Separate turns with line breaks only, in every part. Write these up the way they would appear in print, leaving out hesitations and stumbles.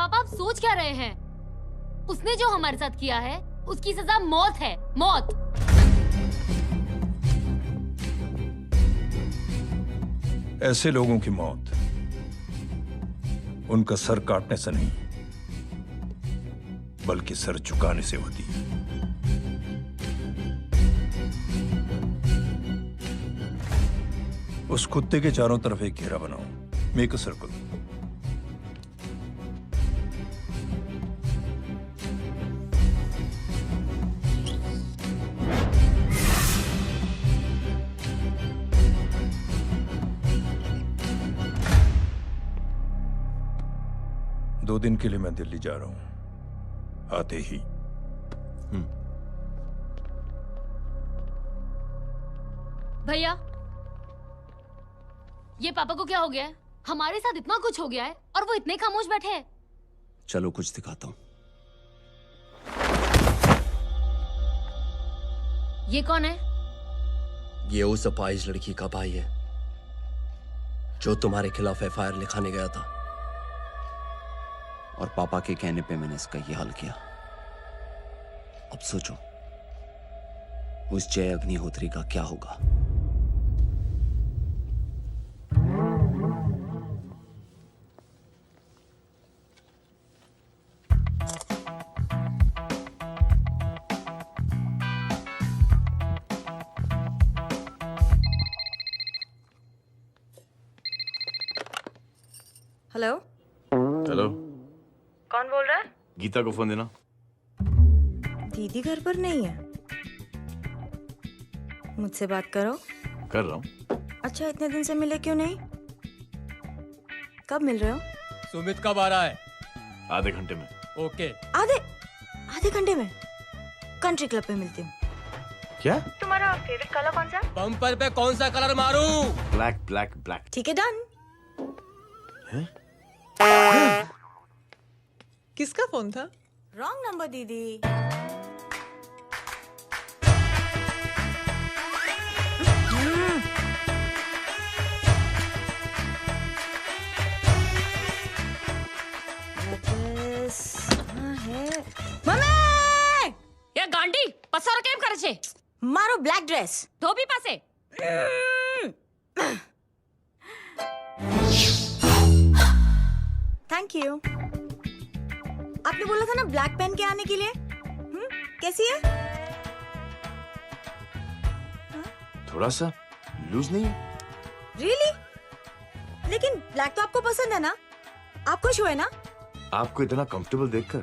पापा आप सोच क्या रहे हैं? उसने जो हमारे साथ किया है उसकी सजा मौत है, मौत।
ऐसे लोगों की मौत उनका सर काटने से नहीं बल्कि सर झुकाने से होती है। उस कुत्ते के चारों तरफ एक घेरा बनाओ, मेक अ सर्कल। दो दिन के लिए मैं दिल्ली जा रहा हूं, आते ही।
भैया, ये पापा को क्या हो गया है? हमारे साथ इतना कुछ हो गया है और वो इतने खामोश बैठे हैं।
चलो कुछ दिखाता हूं।
ये कौन है?
ये उस अपाहिज लड़की का भाई है जो तुम्हारे खिलाफ एफआईआर लिखाने गया था, और पापा के कहने पे मैंने इसका ये हाल किया। अब सोचो उस जय अग्निहोत्री का क्या होगा।
हेलो।
हेलो,
कौन बोल रहा है?
गीता को फोन देना।
दीदी घर पर नहीं है। मुझसे बात करो।
कर रहा हूँ।
अच्छा, इतने दिन से मिले क्यों नहीं? कब मिल रहे हो?
सुमित कब आ रहा है?
आधे घंटे में।
ओके।
आधे घंटे में कंट्री क्लब पे मिलती हूँ।
क्या?
तुम्हारा फेवरेट कलर कौन सा?
बम्पर पे कौन सा कलर मारूं?
Black black black.
ठीक है, डन।
किसका फोन था?
रॉन्ग नंबर दीदी।
ये गांडी पसार केम करे छे?
मारो ब्लैक ड्रेस।
धोबी पासे।
Thank you. आपने बोला था ना ब्लैक पेन के आने के लिए। कैसी है?
थोड़ा सा लूज नहीं है?
रियली? लेकिन ब्लैक तो आपको पसंद है ना? आप खुश हुए ना?
आपको इतना कंफर्टेबल देखकर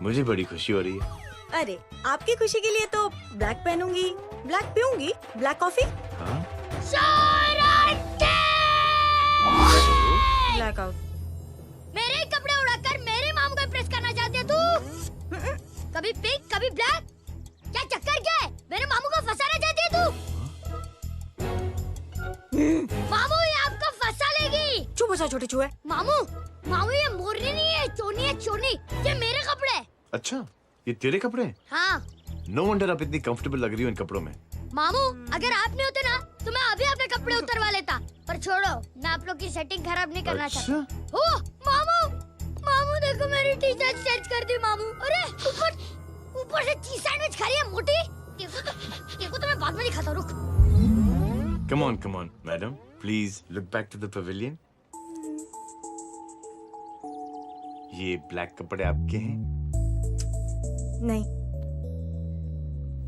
मुझे बड़ी खुशी हो रही है।
अरे, आपकी खुशी के लिए तो ब्लैक पहनूंगी, ब्लैक पीऊंगी, ब्लैक कॉफी।
हाँ?
Black out.
मेरे कपड़े उड़ाकर मेरे मामू को इम्प्रेस करना चाहती है तू? कभी पिंक, कभी ब्लैक। क्या चक्कर क्या है? मेरे मामू को फंसाना चाहती है तू? मामू, ये आपको फंसा लेगी।
चुप हो जा छोटे चूहे।
मामू, मामू ये मोरनी नहीं है, चोनी है, चोनी। ये मेरे कपड़े हैं।
अच्छा, ये तेरे कपड़े हैं?
हाँ।
नो वंडर आप इतनी कंफर्टेबल लग रही हो इन कपड़ों में।
मामू, अगर आप नहीं होते ना तो मैं अभी अपने कपड़े उतरवा लेता। पर छोड़ो, मैं आप लोग की सेटिंग खराब नहीं करना चाहता। ओह, मामू, मामू देखो मेरी टी शर्ट चेंज कर दी मामू। अरे ऊपर से चीज सैंडविच खा रही है मोटी। देखो तो मैं बाद में दिखाता हूँ, रुक।
Come on madam, please look back to the pavilion. ये ब्लैक कपड़े आपके हैं?
नहीं।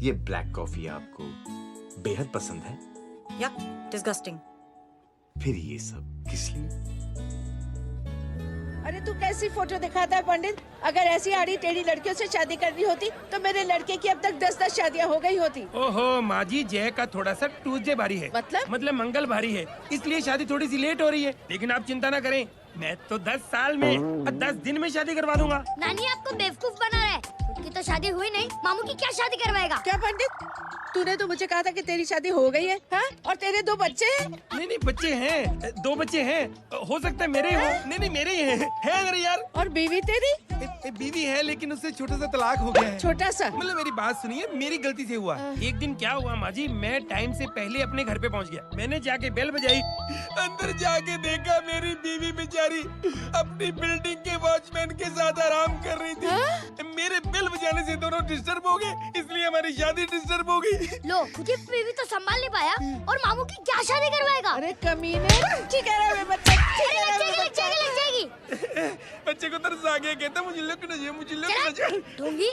ये ब्लैक कॉफी आपको बेहद पसंद है?
या डिस्गस्टिंग।
फिर ये सब किस लिए?
अरे तू कैसी फोटो दिखाता है पंडित? अगर ऐसी आड़ी टेढ़ी लड़कियों से शादी करनी होती तो मेरे लड़के की अब तक 10-10 शादियां हो गई होती।
ओहो माँ जी, जय का थोड़ा सा ट्यूसडे भारी है। मतलब मंगल भारी है, इसलिए शादी थोड़ी सी लेट हो रही है। लेकिन आप चिंता ना करें, मैं तो 10 साल में 10 दिन में शादी करवा दूंगा।
नानी आपको बेवकूफ बना रहा है। उसकी तो शादी हुई नहीं, मामू की क्या शादी करवाएगा?
क्या पंडित, तूने तो मुझे कहा था कि तेरी शादी हो गई है, हाँ? और तेरे 2 बच्चे हैं।
नहीं, बच्चे हैं, 2 बच्चे हैं। हो सकता है मेरे हो। नहीं, मेरे ही हैं। है अगर यार।
और बीवी तेरी?
बीवी है लेकिन उससे छोटा सा तलाक हो गया है।
छोटा सा?
मतलब मेरी बात सुनिए, मेरी गलती से हुआ। एक दिन क्या हुआ माँ जी, मैं टाइम से पहले अपने घर पे पहुंच गया। मैंने जाके बेल बजाई, अंदर जाके देखा मेरी बीवी बेचारी अपनी बिल्डिंग के वॉचमैन के साथ आराम कर रही थी। मेरे बेल बजाने से दोनों डिस्टर्ब हो गए, इसलिए हमारी शादी डिस्टर्ब हो गई।
लो, खुद की बीवी तो संभाल नहीं पाया और मामू की क्या शादी करवाएगा?
अरे कमीने, ठीक है रे बच्चा, ठीक है रे
लग
बच्चा।
जाएगी।
बच्चे को तरस आ गया, कहता मुझे लग ना जाए, मुझे लग ना जाए।
ढोंगी,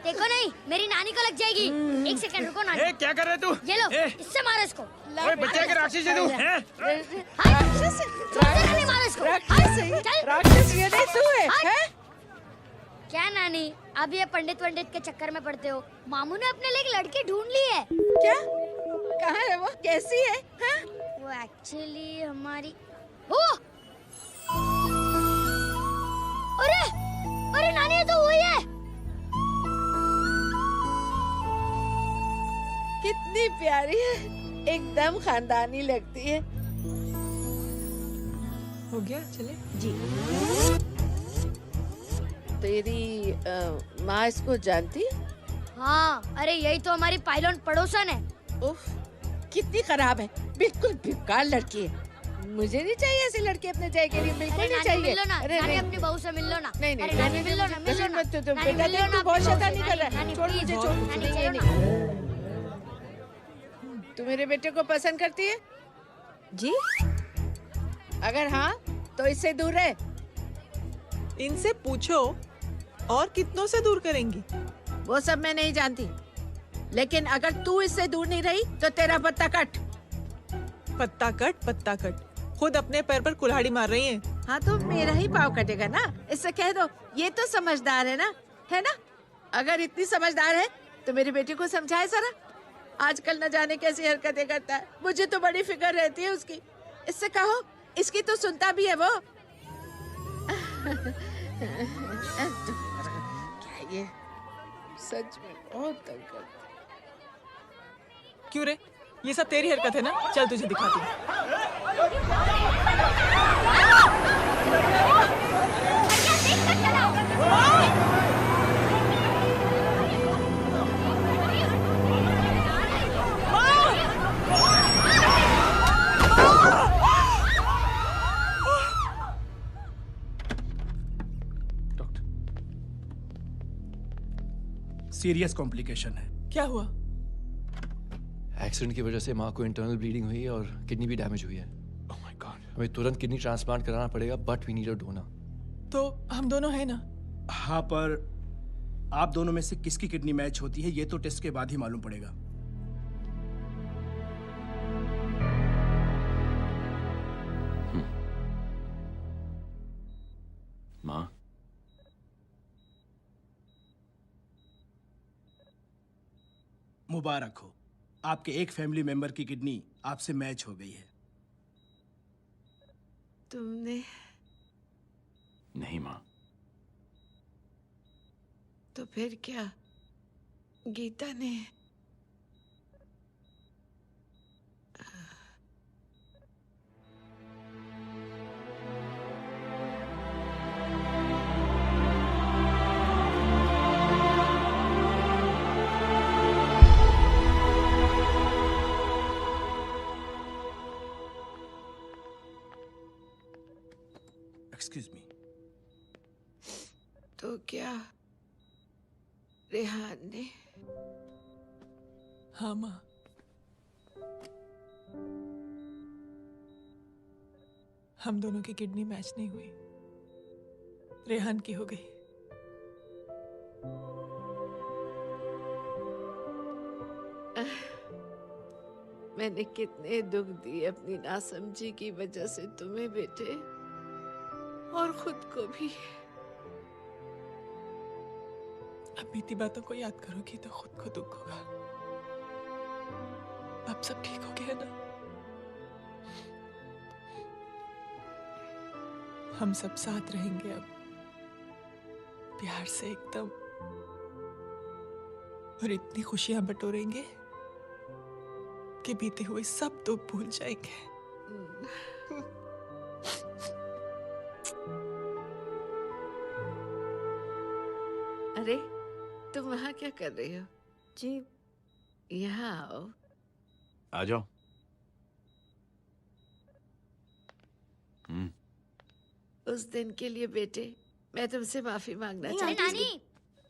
देखो नहीं, मेरी नानी को लग जाएगी। एक सेकंड रुको नानी।
ए, क्या कर रहे तू?
ये लो,
ए,
इससे मारो इसको।
ओए, बच्चे के राक्षस है तू, हैं?
राक्षस
नहीं मारो इसको।
राक्षस है,
चल।
राक्षस ये नहीं तू है,
हट।
हैं?
क्या नानी, अब ये पंडित के चक्कर में पड़ते हो? मामू ने अपने लिए एक लड़की ढूंढ ली है।
क्या? कहाँ है वो? कैसी है? हैं?
वो एक्चुअली हमारी ओ! अरे अरे नानी, ये तो वही है।
कितनी प्यारी है, एकदम खानदानी लगती है।
हो गया, चले।
तेरी माँ इसको जानती?
हाँ, अरे यही तो हमारी पाइलॉन पड़ोसन है।
उफ, कितनी खराब है, बिल्कुल बेकार लड़की है। मुझे नहीं चाहिए ऐसी लड़की अपने जय के लिए, बिल्कुल
अरे
नहीं
नानी
चाहिए।
मिल लो ना,
अरे
नानी
नहीं,
अपनी बहू से मिल लो ना।
नहीं नहीं,
अरे नानी मिल लो ना, मिल लो ना।
मत तो
नानी,
बेटा
मिल लो
देख,
ना
तू बहुत
अपनी बहू
शैतानी
से।
कर रहा है।
नानी,
छोड़
प्लीज,
मुझे, छोड़
नानी,
मुझे,
चलो
नहीं
ना।
नहीं। तू मेरे बेटे को पसंद करती है?
जी,
अगर हाँ तो इससे दूर रहे।
इनसे पूछो और कितनों से दूर करेंगी?
वो सब मैं नहीं जानती, लेकिन अगर तू इससे दूर नहीं रही तो तेरा पत्ता कट।
पत्ता कट, पत्ता कट। खुद अपने पैर पर कुल्हाड़ी मार रही हैं।
हाँ तो मेरा ही पाँव कटेगा ना, इससे कह दो। ये तो समझदार है ना, है ना? अगर इतनी समझदार है तो मेरे बेटे को समझाए जरा। आजकल न जाने कैसी हरकतें करता है, मुझे तो बड़ी फिक्र रहती है उसकी। इससे कहो, इसकी तो सुनता भी है वो। क्या ये सच में बहुत तंग करता है।
क्यों रे, ये सब तेरी हरकत है ना? चल तुझे दिखाती हूँ।
सीरियस कॉम्प्लिकेशन है।
क्या हुआ?
एक्सीडेंट की वजह से माँ को इंटरनल ब्लीडिंग हुई है और किडनी भी डैमेज हुई है।
Oh my God.
हमें तुरंत किडनी ट्रांसप्लांट कराना पड़ेगा, but we need a donor.
तो हम दोनों हैं ना?
हाँ, पर आप दोनों में से किसकी किडनी मैच होती है ये तो टेस्ट के बाद ही मालूम पड़ेगा।
माँ,
मुबारक हो, आपके एक फैमिली मेंबर की किडनी आपसे मैच हो गई है।
तुमने?
नहीं माँ।
तो फिर क्या? गीता ने?
Excuse me.
तो क्या रेहान ने?
हाँ माँ। हम दोनों की किडनी मैच नहीं हुई, रेहान की हो गई।
मैंने कितने दुख दिए अपनी नासमझी की वजह से तुम्हें बेटे, और खुद को भी।
अब बीती बातों को याद करोगी तो खुद को दुख होगा। अब सब ठीक हो गया ना? हम सब साथ रहेंगे अब, प्यार से एकदम, और इतनी खुशियां बटोरेंगे कि बीते हुए सब दुख भूल जाएंगे।
अरे तुम वहाँ क्या कर रही हो?
जी
यहाँ आओ।
आ जाओ।
उस दिन के लिए बेटे मैं तुमसे माफी मांगना
नहीं,
अरे
चाहती हूँ।
नानी,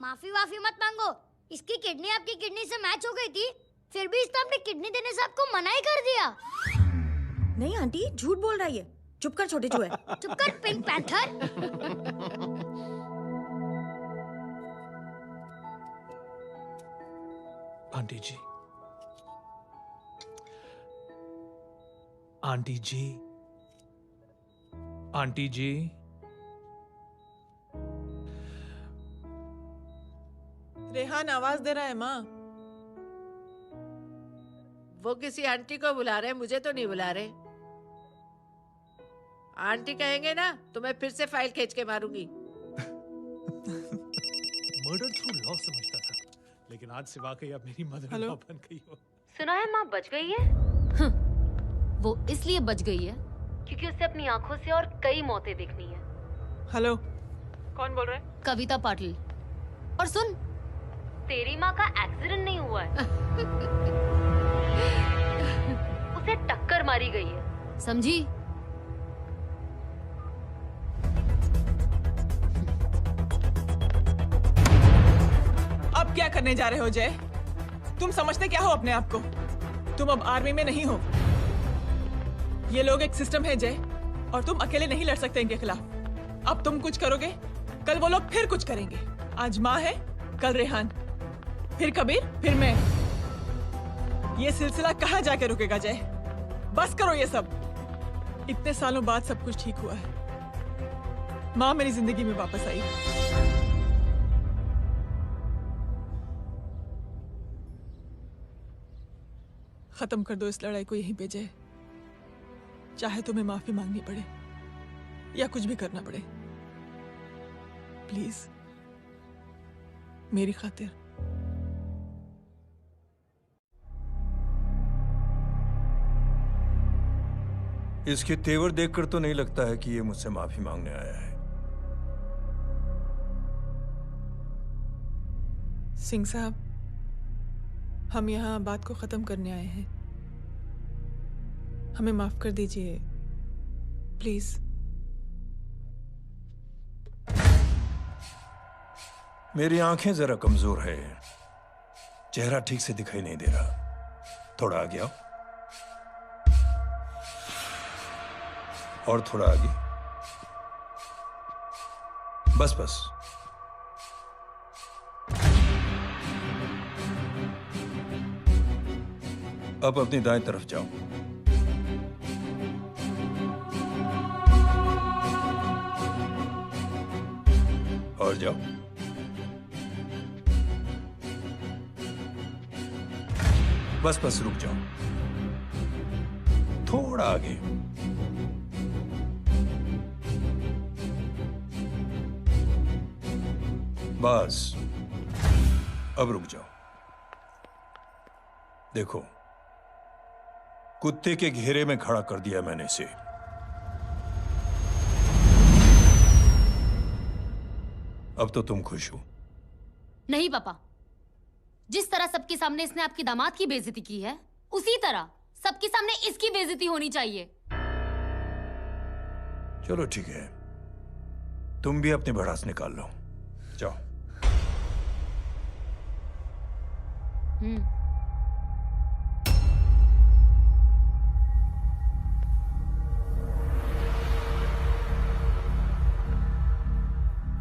माफी वाफी मत मांगो। इसकी किडनी आपकी किडनी से मैच हो गई थी, फिर भी इसने अपनी किडनी देने से आपको मना ही कर दिया।
नहीं आंटी, झूठ बोल रही है। चुप कर छोटे चूहे।
चुप कर पिंक पैंथर।
आंटी जी, आंटी जी, आंटी जी, रेहान आवाज दे रहा है माँ।
वो किसी आंटी को बुला रहे हैं, मुझे तो नहीं बुला रहे। आंटी कहेंगे ना तो मैं फिर से फाइल खींच के मारूंगी।
मर्डर थ्रू लॉ समझता था, लेकिन आज से वाकई अब मेरी मदर इन लॉ बन गई हो।
सुना है माँ बच गई है। वो इसलिए बच गई है क्योंकि उसे अपनी आंखों से और कई मौतें देखनी है।
हेलो, कौन बोल रहा है?
कविता पाटिल। और सुन, तेरी माँ का एक्सीडेंट नहीं हुआ है, उसे टक्कर मारी गई है, समझी?
अब क्या करने जा रहे हो जय? तुम समझते क्या हो अपने आप को? तुम अब आर्मी में नहीं हो। ये लोग एक सिस्टम है जय, और तुम अकेले नहीं लड़ सकते इनके खिलाफ। अब तुम कुछ करोगे, कल वो लोग फिर कुछ करेंगे। आज माँ है, कल रेहान, फिर कबीर, फिर मैं। ये सिलसिला कहाँ जाके रुकेगा जय? बस करो ये सब। इतने सालों बाद सब कुछ ठीक हुआ है। माँ मेरी जिंदगी में वापस आई। खत्म कर दो इस लड़ाई को यहीं पे जय। चाहे तुम्हें माफी मांगनी पड़े या कुछ भी करना पड़े, प्लीज मेरी खातिर।
इसके तेवर देखकर तो नहीं लगता है कि ये मुझसे माफी मांगने आया है।
सिंह साहब, हम यहाँ बात को खत्म करने आए हैं। हमें माफ कर दीजिए प्लीज।
मेरी आंखें जरा कमजोर है, चेहरा ठीक से दिखाई नहीं दे रहा। थोड़ा आगे आओ, और थोड़ा आगे। बस बस। अब अपनी दाएं तरफ जाओ। और जाओ। बस बस, रुक जाओ। थोड़ा आगे। बस, अब रुक जाओ। देखो, कुत्ते के घेरे में खड़ा कर दिया मैंने इसे। अब तो तुम खुश हो?
नहीं पापा, जिस तरह सबके सामने इसने आपकी दामाद की बेइज्जती की है, उसी तरह सबके सामने इसकी बेइज्जती होनी चाहिए।
चलो ठीक है, तुम भी अपनी भड़ास निकाल लो। जाओ।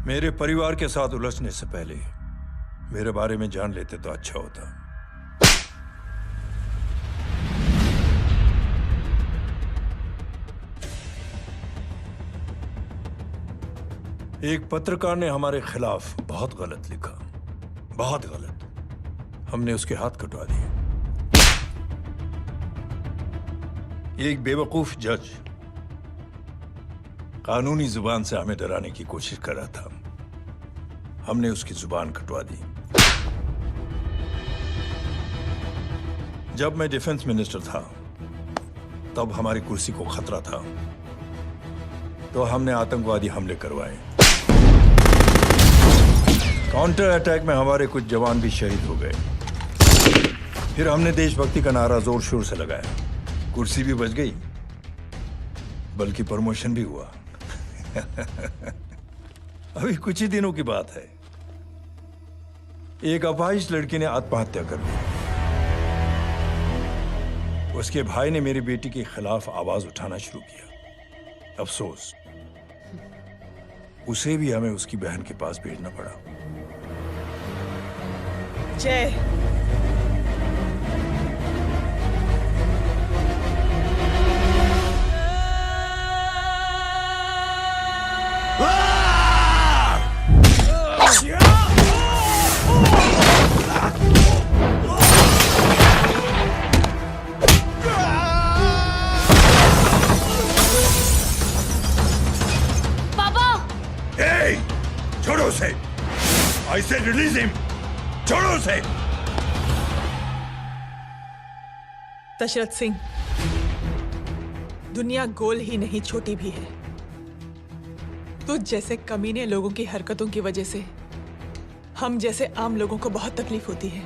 मेरे परिवार के साथ उलझने से पहले मेरे बारे में जान लेते तो अच्छा होता। एक पत्रकार ने हमारे खिलाफ बहुत गलत लिखा, बहुत गलत। हमने उसके हाथ कटवा दिए। एक बेवकूफ जज कानूनी जुबान से हमें डराने की कोशिश कर रहा था। हमने उसकी जुबान कटवा दी। जब मैं डिफेंस मिनिस्टर था, तब हमारी कुर्सी को खतरा था, तो हमने आतंकवादी हमले करवाए। काउंटर अटैक में हमारे कुछ जवान भी शहीद हो गए। फिर हमने देशभक्ति का नारा जोर शोर से लगाया। कुर्सी भी बच गई, बल्कि प्रमोशन भी हुआ। अभी कुछ ही दिनों की बात है, एक अपाहिज लड़की ने आत्महत्या कर ली। उसके भाई ने मेरी बेटी के खिलाफ आवाज उठाना शुरू किया। अफसोस, उसे भी हमें उसकी बहन के पास भेजना पड़ा।
जय,
छोड़ो उसे! I said release him! छोड़ो उसे!
दशरथ सिंह, दुनिया गोल ही नहीं छोटी भी है। तुझ जैसे कमीने लोगों की हरकतों की वजह से हम जैसे आम लोगों को बहुत तकलीफ होती है,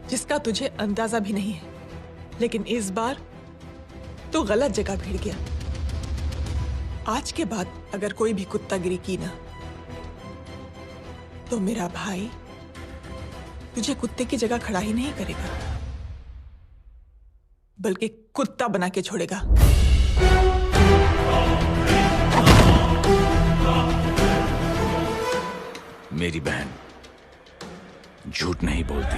जिसका तुझे अंदाजा भी नहीं है। लेकिन इस बार तू गलत जगह भिड़ गया। आज के बाद अगर कोई भी कुत्तागिरी की ना, तो मेरा भाई तुझे कुत्ते की जगह खड़ा ही नहीं करेगा, बल्कि कुत्ता बना के छोड़ेगा।
मेरी बहन झूठ नहीं बोलती।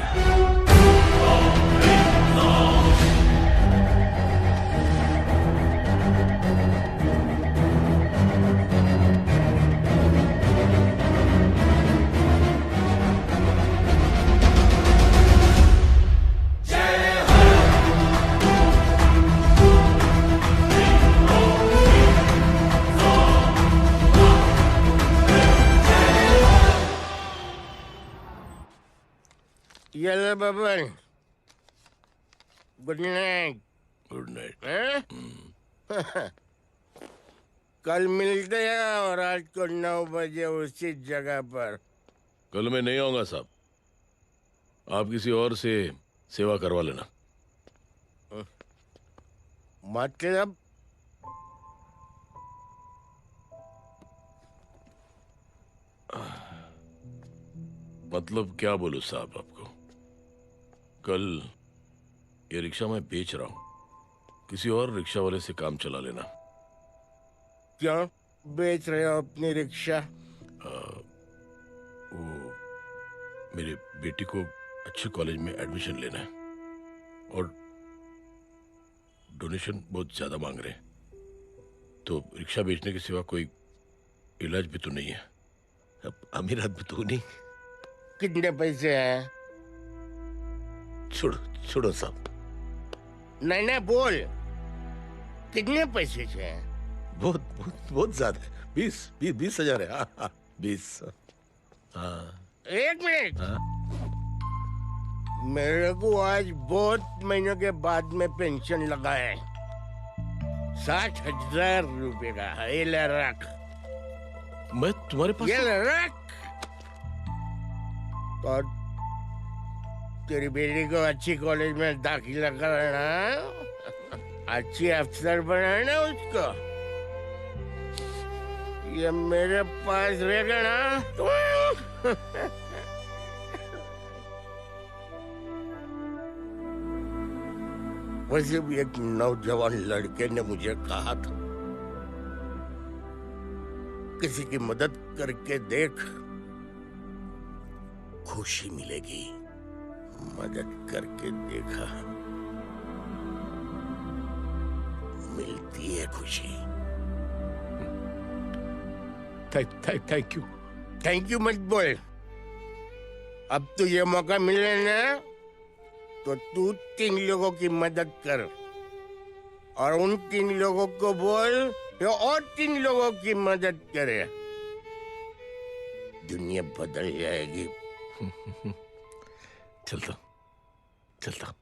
Yellow bubble. Good night.
Good night.
कल मिलते हैं और रात को 9 बजे उसी जगह पर।
कल मैं नहीं आऊंगा साहब, आप किसी और से सेवा करवा लेना।
मतलब
मतलब क्या बोलूं साहब आपको, कल ये रिक्शा मैं बेच रहा हूं, किसी और रिक्शा वाले से काम चला लेना।
क्यों बेच रहे हो अपनी रिक्शा?
वो मेरे बेटी को अच्छे कॉलेज में एडमिशन लेना है और डोनेशन बहुत ज्यादा मांग रहे हैं, तो रिक्शा बेचने के सिवा कोई इलाज भी तो नहीं है। अब अमीर आदमी तो नहीं।
कितने पैसे हैं?
छोड़ो छोड़ो साहब।
नहीं बोल, कितने पैसे हैं?
बहुत बहुत बहुत ज्यादा है। 20,000 है। हाँ 20। हाँ
1 मिनट। मेरे को आज बहुत महीनों के बाद में पेंशन लगा है, 60,000 रुपए का। ये ले रख।
मैं तुम्हारे पास
ये ले रख। और तेरी बेटी को अच्छी कॉलेज में दाखिला कराना, अच्छी अफसर बनाना उसको। ये मेरे पास रहेगा ना तो वैसे भी एक नौजवान लड़के ने मुझे कहा था, किसी की मदद करके देख, खुशी मिलेगी। मदद करके देखा, मिलती है खुशी।
Thank you.
थैंक यू मत बोल। अब तो ये मौका मिले ना, तो तू 3 लोगों की मदद कर और उन 3 लोगों को बोल जो और 3 लोगों की मदद करे। दुनिया बदल जाएगी।
चलता।